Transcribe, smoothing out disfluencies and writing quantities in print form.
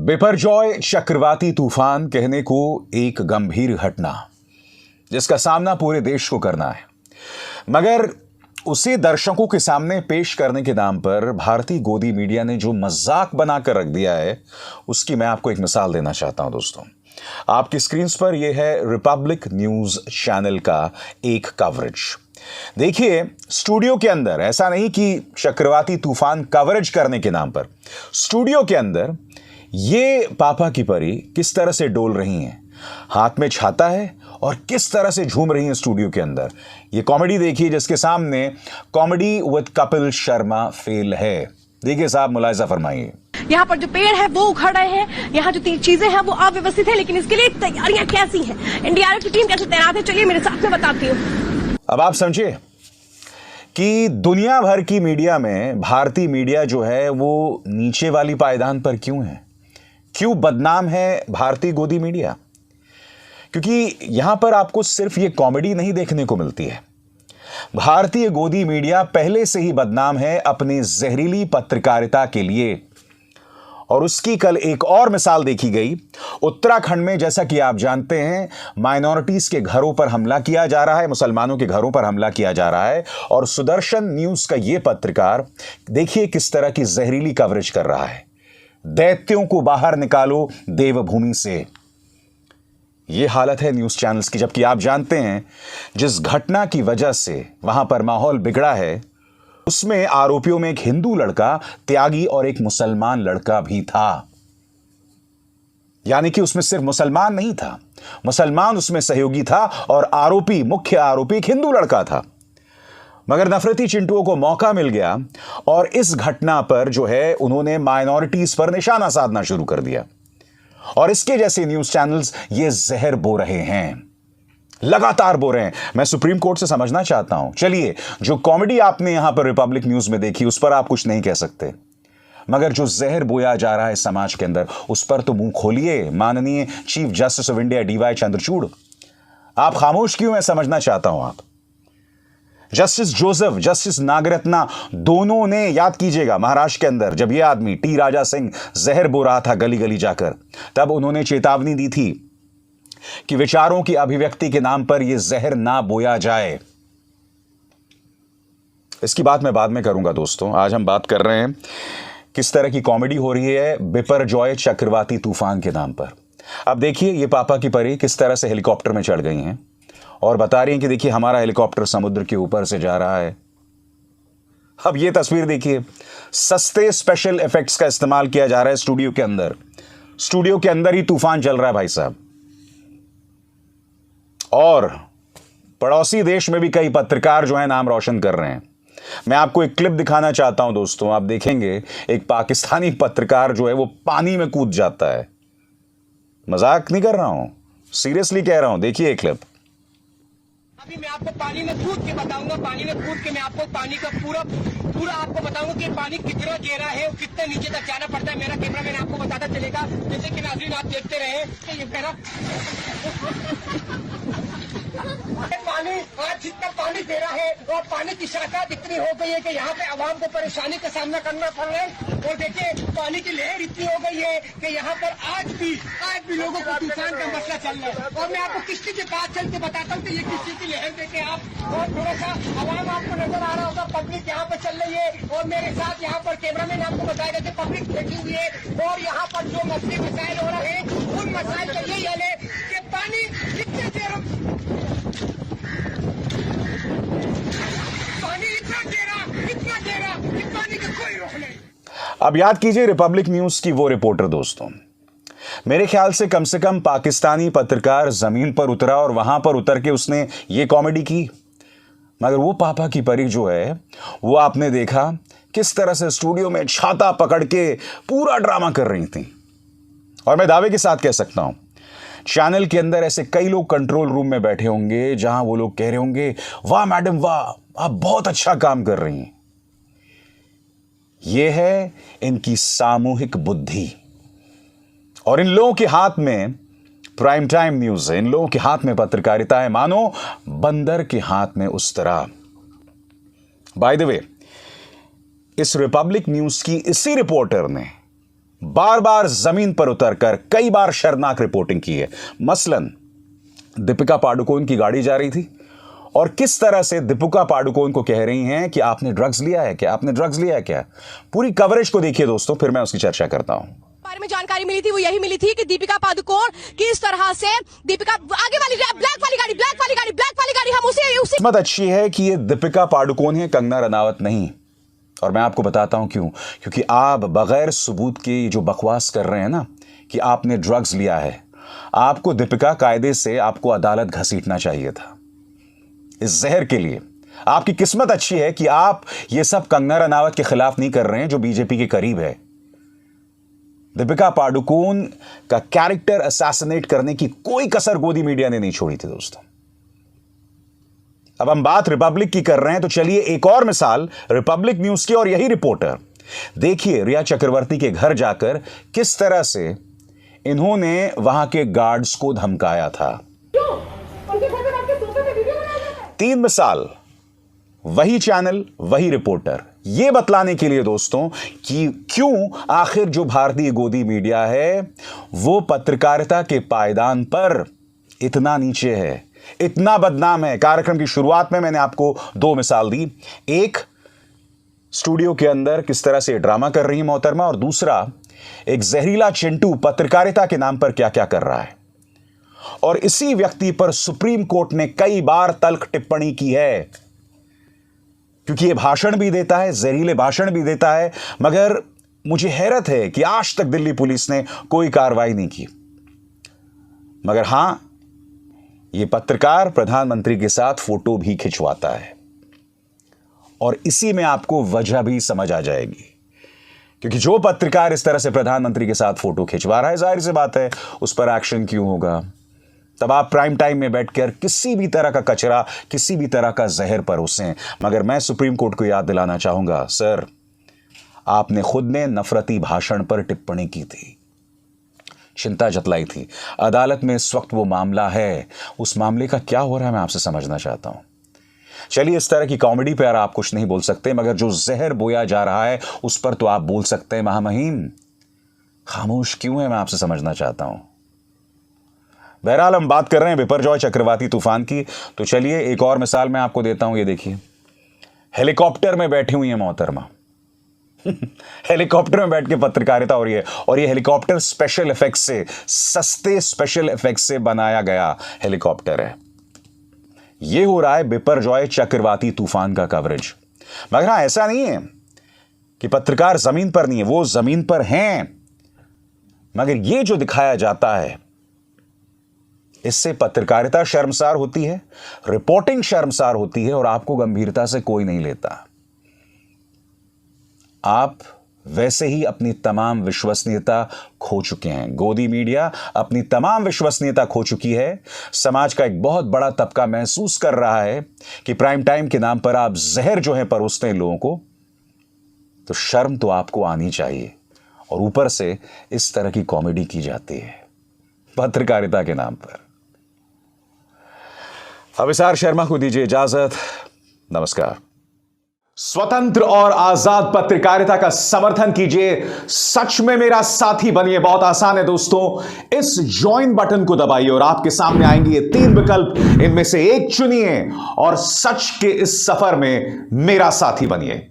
बिपरजॉय चक्रवाती तूफान कहने को एक गंभीर घटना जिसका सामना पूरे देश को करना है, मगर उसे दर्शकों के सामने पेश करने के नाम पर भारतीय गोदी मीडिया ने जो मजाक बनाकर रख दिया है, उसकी मैं आपको एक मिसाल देना चाहता हूं। दोस्तों, आपकी स्क्रीन पर यह है रिपब्लिक न्यूज चैनल का एक कवरेज। देखिए, स्टूडियो के अंदर ऐसा नहीं कि चक्रवाती तूफान कवरेज करने के नाम पर, स्टूडियो के अंदर ये पापा की परी किस तरह से डोल रही हैं, हाथ में छाता है और किस तरह से झूम रही हैं स्टूडियो के अंदर। ये कॉमेडी देखिए जिसके सामने comedy with Kapil Sharma fail है। देखिए साहब, मुलाहिजा फरमाइए। यहाँ पर जो पेड़ है वो उखड़ रहे हैं, यहाँ जो तीन चीजें हैं वो अव्यवस्थित है, लेकिन इसके लिए तैयारियां कैसी हैं, एनडीआरएफ की टीम कैसे तैनात है, चलिए मेरे साथ में बताती हूँ। अब आप समझिए कि दुनिया भर की मीडिया में भारतीय मीडिया जो है वो नीचे वाली पायदान पर क्यों है, क्यों बदनाम है भारतीय गोदी मीडिया? क्योंकि यहां पर आपको सिर्फ ये कॉमेडी नहीं देखने को मिलती है। भारतीय गोदी मीडिया पहले से ही बदनाम है अपनी जहरीली पत्रकारिता के लिए, और उसकी कल एक और मिसाल देखी गई। उत्तराखंड में, जैसा कि आप जानते हैं, माइनॉरिटीज के घरों पर हमला किया जा रहा है, मुसलमानों के घरों पर हमला किया जा रहा है, और सुदर्शन न्यूज का यह पत्रकार देखिए किस तरह की जहरीली कवरेज कर रहा है। दैत्यों को बाहर निकालो देवभूमि से, यह हालत है न्यूज चैनल्स की। जबकि आप जानते हैं जिस घटना की वजह से वहां पर माहौल बिगड़ा है, उसमें आरोपियों में एक हिंदू लड़का त्यागी और एक मुसलमान लड़का भी था। यानी कि उसमें सिर्फ मुसलमान नहीं था, मुसलमान उसमें सहयोगी था और आरोपी, मुख्य आरोपी एक हिंदू लड़का था। मगर नफरती चिंटुओं को मौका मिल गया और इस घटना पर जो है उन्होंने माइनॉरिटीज पर निशाना साधना शुरू कर दिया, और इसके जैसे न्यूज चैनल्स ये जहर बो रहे हैं, लगातार बो रहे हैं। मैं सुप्रीम कोर्ट से समझना चाहता हूं। चलिए, जो कॉमेडी आपने यहां पर रिपब्लिक न्यूज में देखी उस पर आप कुछ नहीं कह सकते, मगर जो जहर बोया जा रहा है समाज के अंदर, उस पर तो मुंह खोलिए माननीय chief justice of India DY Chandrachud. आप खामोश क्यों, मैं समझना चाहता हूं। आप जस्टिस जोसेफ, जस्टिस नागरत्ना, दोनों ने, याद कीजिएगा, महाराष्ट्र के अंदर जब यह आदमी टी राजा सिंह जहर बो रहा था गली गली जाकर, तब उन्होंने चेतावनी दी थी कि विचारों की अभिव्यक्ति के नाम पर यह जहर ना बोया जाए। इसकी बात मैं बाद में करूंगा। दोस्तों, आज हम बात कर रहे हैं किस तरह की कॉमेडी हो रही है बिपरजॉय चक्रवाती तूफान के नाम पर। अब देखिए, ये पापा की परी किस तरह से हेलीकॉप्टर में चढ़ गई हैं और बता रही हैं कि देखिए हमारा हेलीकॉप्टर समुद्र के ऊपर से जा रहा है। अब ये तस्वीर देखिए, सस्ते स्पेशल इफेक्ट्स का इस्तेमाल किया जा रहा है स्टूडियो के अंदर। स्टूडियो के अंदर ही तूफान चल रहा है भाई साहब, और पड़ोसी देश में भी कई पत्रकार जो है नाम रोशन कर रहे हैं। मैं आपको एक क्लिप दिखाना चाहता हूं दोस्तों, आप देखेंगे एक पाकिस्तानी पत्रकार जो है वो पानी में कूद जाता है। मजाक नहीं कर रहा हूं, सीरियसली कह रहा हूं। देखिए क्लिप। अभी मैं आपको पानी में कूद के बताऊंगा, पानी में कूद के मैं आपको पानी का पूरा आपको बताऊंगा कि पानी कितना गहरा है और कितने नीचे तक जाना पड़ता है। मेरा कैमरा मैन आपको बताता चलेगा, जैसे कि नाज़रीन आप देखते रहे कि ये मेरा पानी, आज जितना पानी गहरा है और पानी की शाखत इतनी हो गई है कि यहाँ पे आवाम को परेशानी का सामना करना पड़ रहा है। और देखिए, पानी की लहर इतनी हो गई है कि यहाँ पर आज भी लोगों को तूफान का मसला चल रहा है। और मैं आपको किश्ती के पास चल के बताता हूँ कि ये किश्ती की लहर देखे आप, और थोड़ा सा आवाम आपको नजर आ रहा होगा, पब्लिक यहाँ पर चल रही है, और मेरे साथ यहाँ पर कैमरामैन आपको बताएगा कि पब्लिक बैठी हुई है। और यहाँ पर जो मसले मसाइल हो रहे हैं, उन मसाइल का यही हल है कि पानी कितने देर अब याद कीजिए रिपब्लिक न्यूज की वो रिपोर्टर। दोस्तों, मेरे ख्याल से कम पाकिस्तानी पत्रकार जमीन पर उतरा और वहां पर उतर के उसने ये कॉमेडी की, मगर वो पापा की परी जो है वो आपने देखा किस तरह से स्टूडियो में छाता पकड़ के पूरा ड्रामा कर रही थी। और मैं दावे के साथ कह सकता हूं, चैनल के अंदर ऐसे कई लोग कंट्रोल रूम में बैठे होंगे जहां वो लोग कह रहे होंगे, वाह मैडम वाह, आप बहुत अच्छा काम कर रही हैं। यह है इनकी सामूहिक बुद्धि, और इन लोगों के हाथ में प्राइम टाइम न्यूज है, इन लोगों के हाथ में पत्रकारिता है, मानो बंदर के हाथ में उस तरह। बाय द वे, इस रिपब्लिक न्यूज की इसी रिपोर्टर ने बार बार जमीन पर उतरकर कई बार शर्मनाक रिपोर्टिंग की है। मसलन दीपिका पादुकोण की गाड़ी जा रही थी और किस तरह से दीपिका पादुकोण को कह रही हैं कि आपने ड्रग्स लिया है क्या, आपने ड्रग्स लिया है क्या। पूरी कवरेज को देखिए दोस्तों, फिर मैं उसकी चर्चा करता हूं। बारे में जानकारी मिली थी वो यही मिली थी कि दीपिका पादुकोण किस तरह से दीपिका आगे वाली ब्लैक वाली गाड़ी हम उसी किस्मत अच्छी है कि ये दीपिका पादुकोण है, कंगना रनावत नहीं। और मैं आपको बताता हूं क्यों। क्योंकि आप बगैर सबूत के जो बकवास कर रहे हैं ना कि आपने ड्रग्स लिया है, आपको दीपिका कायदे से आपको अदालत घसीटना चाहिए था इस जहर के लिए। आपकी किस्मत अच्छी है कि आप ये सब कंगना रनावत के खिलाफ नहीं कर रहे हैं जो बीजेपी के करीब है। दीपिका पादुकोण का कैरेक्टर असैसिनेट करने की कोई कसर गोदी मीडिया ने नहीं छोड़ी थी दोस्तों। अब हम बात रिपब्लिक की कर रहे हैं तो चलिए एक और मिसाल रिपब्लिक न्यूज की। और यही रिपोर्टर देखिए रिया चक्रवर्ती के घर जाकर किस तरह से इन्होंने वहां के गार्ड्स को धमकाया था। 3 मिसाल, वही चैनल वही रिपोर्टर, यह बतलाने के लिए दोस्तों कि क्यों आखिर जो भारतीय गोदी मीडिया है वो पत्रकारिता के पायदान पर इतना नीचे है, इतना बदनाम है। कार्यक्रम की शुरुआत में मैंने आपको 2 मिसाल दी। एक, स्टूडियो के अंदर किस तरह से ड्रामा कर रही है मोहतरमा, और दूसरा एक जहरीला चिंटू पत्रकारिता के नाम पर क्या क्या कर रहा है। और इसी व्यक्ति पर सुप्रीम कोर्ट ने कई बार तल्ख टिप्पणी की है, क्योंकि यह भाषण भी देता है, जहरीले भाषण भी देता है। मगर मुझे हैरत है कि आज तक दिल्ली पुलिस ने कोई कार्रवाई नहीं की। मगर हां, यह पत्रकार प्रधानमंत्री के साथ फोटो भी खिंचवाता है, और इसी में आपको वजह भी समझ आ जाएगी। क्योंकि जो पत्रकार इस तरह से प्रधानमंत्री के साथ फोटो खिंचवा रहा है, जाहिर सी बात है उस पर एक्शन क्यों होगा। तब आप प्राइम टाइम में बैठकर किसी भी तरह का कचरा, किसी भी तरह का जहर परोसें। मगर मैं सुप्रीम कोर्ट को याद दिलाना चाहूंगा, सर आपने खुद ने नफरती भाषण पर टिप्पणी की थी, चिंता जतलाई थी। अदालत में इस वक्त वो मामला है, उस मामले का क्या हो रहा है मैं आपसे समझना चाहता हूं। चलिए, इस तरह की कॉमेडी पर आप कुछ नहीं बोल सकते, मगर जो जहर बोया जा रहा है उस पर तो आप बोल सकते हैं। महामहिम खामोश क्यों है मैं आपसे समझना चाहता हूं। बहरहाल हम बात कर रहे हैं बिपरजॉय चक्रवाती तूफान की, तो चलिए एक और मिसाल मैं आपको देता हूं। ये देखिए, हेलीकॉप्टर में बैठी हुई है मोहतरमा हेलीकॉप्टर में बैठ के पत्रकारिता हो रही है, और ये हेलीकॉप्टर स्पेशल इफेक्ट्स से, सस्ते स्पेशल इफेक्ट्स से बनाया गया हेलीकॉप्टर है। ये हो रहा है बिपरजॉय चक्रवाती तूफान का कवरेज। मगर हाँ, ऐसा नहीं है कि पत्रकार जमीन पर नहीं है, वो जमीन पर हैं। मगर ये जो दिखाया जाता है, इससे पत्रकारिता शर्मसार होती है, रिपोर्टिंग शर्मसार होती है, और आपको गंभीरता से कोई नहीं लेता। आप वैसे ही अपनी तमाम विश्वसनीयता खो चुके हैं। गोदी मीडिया अपनी तमाम विश्वसनीयता खो चुकी है। समाज का एक बहुत बड़ा तबका महसूस कर रहा है कि प्राइम टाइम के नाम पर आप जहर जो है परोसते हैं लोगों को, तो शर्म तो आपको आनी चाहिए। और ऊपर से इस तरह की कॉमेडी की जाती है पत्रकारिता के नाम पर। अभिसार शर्मा को दीजिए इजाजत। नमस्कार। स्वतंत्र और आजाद पत्रकारिता का समर्थन कीजिए, सच में मेरा साथी बनिए। बहुत आसान है दोस्तों, इस ज्वाइन बटन को दबाइए और आपके सामने आएंगे ये 3 विकल्प, इनमें से एक चुनिए और सच के इस सफर में मेरा साथी बनिए।